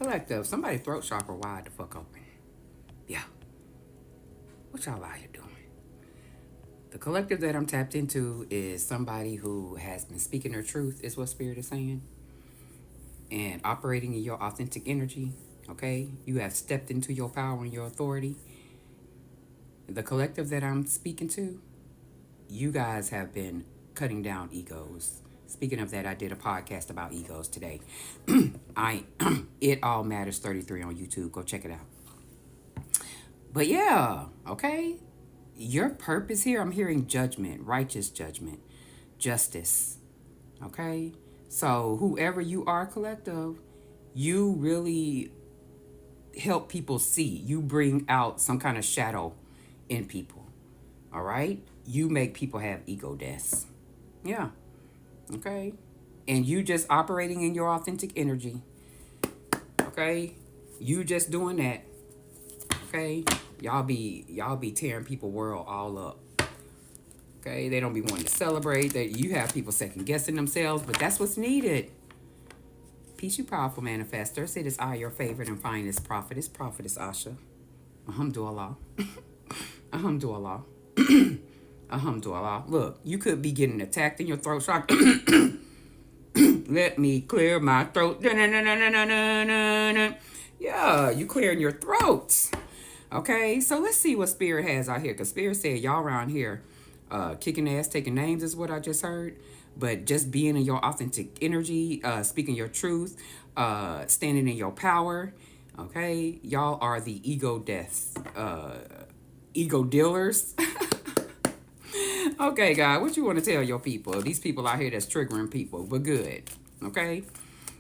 Collective, somebody throat chakra wide the fuck open. Yeah. What y'all out here doing? The collective that I'm tapped into is somebody who has been speaking their truth, is what Spirit is saying, and operating in your authentic energy. Okay? You have stepped into your power and your authority. The collective that I'm speaking to, you guys have been cutting down egos. Speaking of that, I did a podcast about egos today. I It All Matters 33 on YouTube. Go check it out. But yeah, okay. Your purpose here, I'm hearing judgment, righteous judgment, justice. Okay? So whoever you are, collective, you really help people see. You bring out some kind of shadow in people. All right? You make people have ego deaths. Yeah. Okay? And you just operating in your authentic energy. Okay? You just doing that. Okay? Y'all be tearing people world all up. Okay? They don't be wanting to celebrate. That you have people second guessing themselves, but that's what's needed. Peace, you powerful manifestors. It is I, your favorite and finest prophetess, Prophetess Asha. Alhamdulillah. Alhamdulillah. Alhamdulillah. Look, you could be getting attacked in your throat chakra. Let me clear my throat. Yeah, you clearing your throats. Okay, so let's see what Spirit has out here. Because Spirit said y'all around here kicking ass, taking names is what I just heard. But just being in your authentic energy, speaking your truth, standing in your power. Okay, y'all are the ego deaths, ego dealers. Okay, God, what you want to tell your people? These people out here that's triggering people, but good. Okay,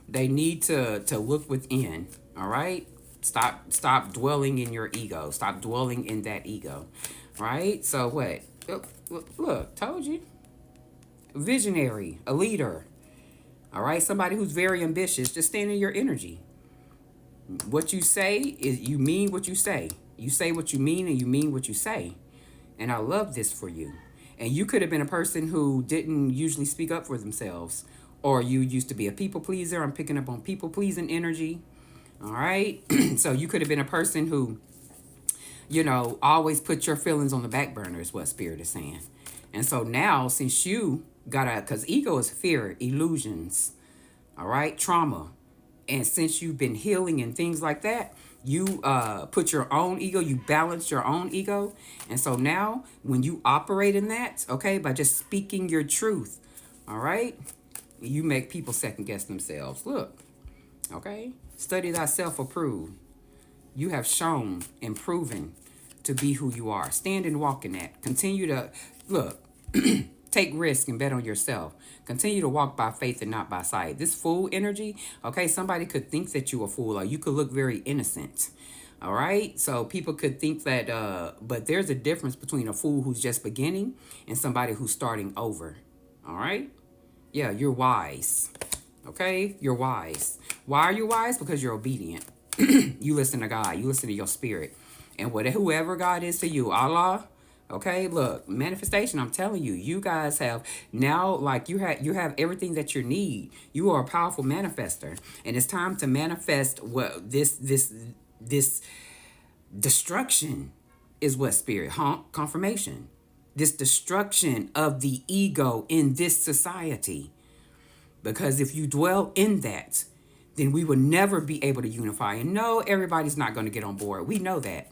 they need to look within. All right, stop dwelling in your ego. Stop dwelling in that ego. Right. So what? Look, told you. Visionary, a leader. All right, somebody who's very ambitious. Just stand in your energy. What you say is you mean what you say. You say what you mean and you mean what you say. And I love this for you. And you could have been a person who didn't usually speak up for themselves. Or you used to be a people pleaser. I'm picking up on people pleasing energy. All right. So you could have been a person who, always put your feelings on the back burner is what Spirit is saying. And so now, since you because ego is fear, illusions, all right, trauma. And since you've been healing and things like that, you put your own ego, you balance your own ego. And so now when you operate in that, okay, by just speaking your truth, all right, you make people second guess themselves. Look, okay, study thyself, approve. You have shown and proven to be who you are. Stand and walk in that. Continue to, look, take risk and bet on yourself. Continue to walk by faith and not by sight. This fool energy, okay, somebody could think that you a fool or you could look very innocent. All right, so people could think that, but there's a difference between a fool who's just beginning and somebody who's starting over. All right, yeah, you're wise. Okay, you're wise. Why are you wise? Because you're obedient. You listen to God. You listen to your spirit. And whoever God is to you, Allah. Okay, look, manifestation, I'm telling you, you guys have now, like, you have everything that you need. You are a powerful manifester. And it's time to manifest what this destruction is what Spirit, confirmation. This destruction of the ego in this society. Because if you dwell in that, then we will never be able to unify. And no, everybody's not going to get on board. We know that.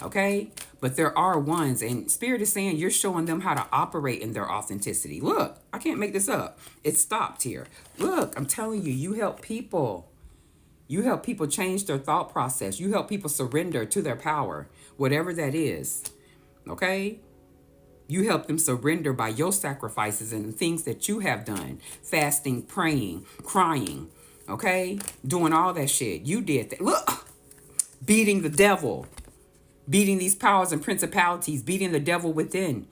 Okay? But there are ones, and Spirit is saying you're showing them how to operate in their authenticity. Look, I can't make this up. It stopped here. Look, I'm telling you, you help people. You help people change their thought process. You help people surrender to their power, whatever that is. Okay? You help them surrender by your sacrifices and the things that you have done. Fasting, praying, crying. Okay? Doing all that shit. You did that. Look! Beating the devil. Beating these powers and principalities. Beating the devil within.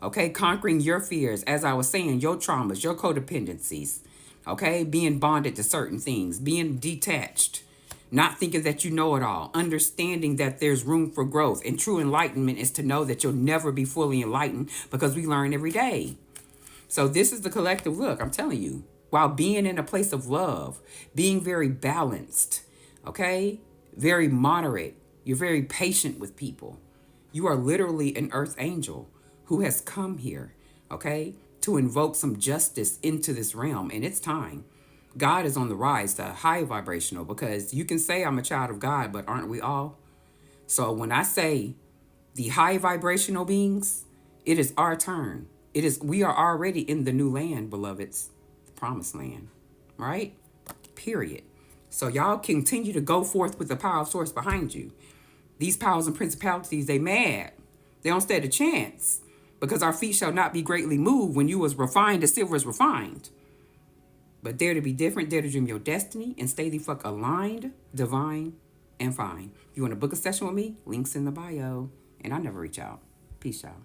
Okay? Conquering your fears. As I was saying, your traumas, your codependencies. Okay? Being bonded to certain things. Being detached. Not thinking that you know it all. Understanding that there's room for growth. And true enlightenment is to know that you'll never be fully enlightened because we learn every day. So this is the collective look. I'm telling you. While being in a place of love. Being very balanced. Okay? Very moderate. You're very patient with people. You are literally an earth angel who has come here, okay, to invoke some justice into this realm. And it's time. God is on the rise to high vibrational, because you can say I'm a child of God, but aren't we all? So when I say the high vibrational beings, it is our turn. We are already in the new land, beloveds, the promised land, right? Period. So y'all continue to go forth with the power of source behind you. These powers and principalities, they mad. They don't stand a chance, because our feet shall not be greatly moved when you was refined as silver is refined. But dare to be different, dare to dream your destiny, and stay the fuck aligned, divine, and fine. If you want to book a session with me, links in the bio. And I never reach out. Peace out.